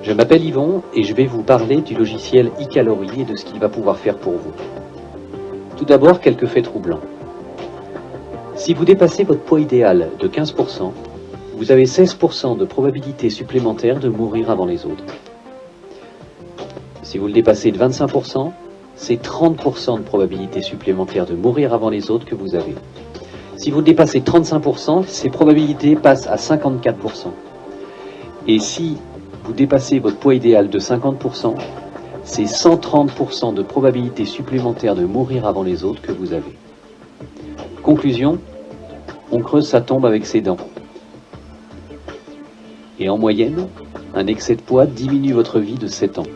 Je m'appelle Yvon et je vais vous parler du logiciel eCalorie et de ce qu'il va pouvoir faire pour vous. Tout d'abord, quelques faits troublants. Si vous dépassez votre poids idéal de 15%, vous avez 16% de probabilité supplémentaire de mourir avant les autres. Si vous le dépassez de 25%, c'est 30% de probabilité supplémentaire de mourir avant les autres que vous avez. Si vous le dépassez 35%, ces probabilités passent à 54%. Et si vous dépassez votre poids idéal de 50%, c'est 130% de probabilité supplémentaire de mourir avant les autres que vous avez. Conclusion, on creuse sa tombe avec ses dents. Et en moyenne, un excès de poids diminue votre vie de 7 ans.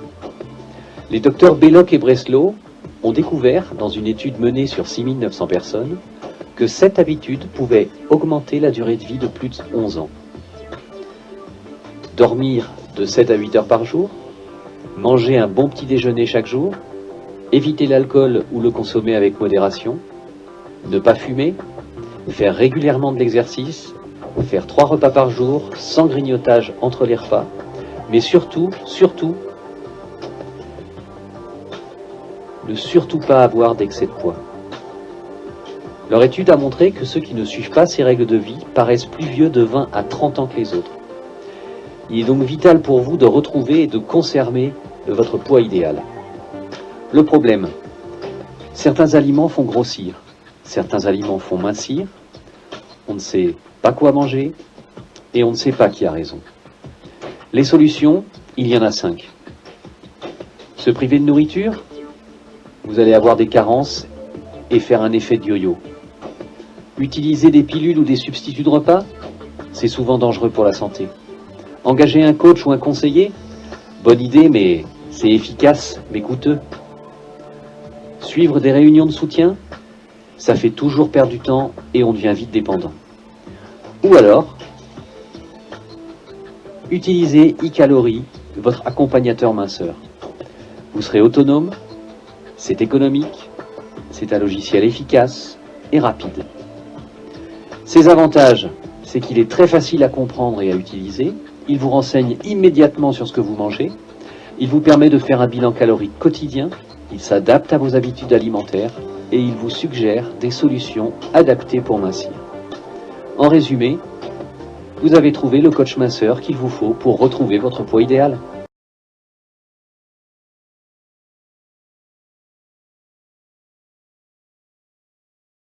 Les docteurs Belloc et Breslow ont découvert, dans une étude menée sur 6900 personnes, que cette habitude pouvait augmenter la durée de vie de plus de 11 ans. Dormir de 7 à 8 heures par jour, manger un bon petit déjeuner chaque jour, éviter l'alcool ou le consommer avec modération, ne pas fumer, faire régulièrement de l'exercice, faire 3 repas par jour sans grignotage entre les repas, mais surtout, ne surtout pas avoir d'excès de poids. Leur étude a montré que ceux qui ne suivent pas ces règles de vie paraissent plus vieux de 20 à 30 ans que les autres. Il est donc vital pour vous de retrouver et de conserver votre poids idéal. Le problème, certains aliments font grossir, certains aliments font mincir, on ne sait pas quoi manger et on ne sait pas qui a raison. Les solutions, il y en a 5. Se priver de nourriture, vous allez avoir des carences et faire un effet de yo-yo. Utiliser des pilules ou des substituts de repas, c'est souvent dangereux pour la santé. Engager un coach ou un conseiller, bonne idée, mais c'est efficace, mais coûteux. Suivre des réunions de soutien, ça fait toujours perdre du temps et on devient vite dépendant. Ou alors, utilisez eCalorie, votre accompagnateur minceur. Vous serez autonome, c'est économique, c'est un logiciel efficace et rapide. Ses avantages, c'est qu'il est très facile à comprendre et à utiliser. Il vous renseigne immédiatement sur ce que vous mangez. Il vous permet de faire un bilan calorique quotidien. Il s'adapte à vos habitudes alimentaires et il vous suggère des solutions adaptées pour mincir. En résumé, vous avez trouvé le coach minceur qu'il vous faut pour retrouver votre poids idéal.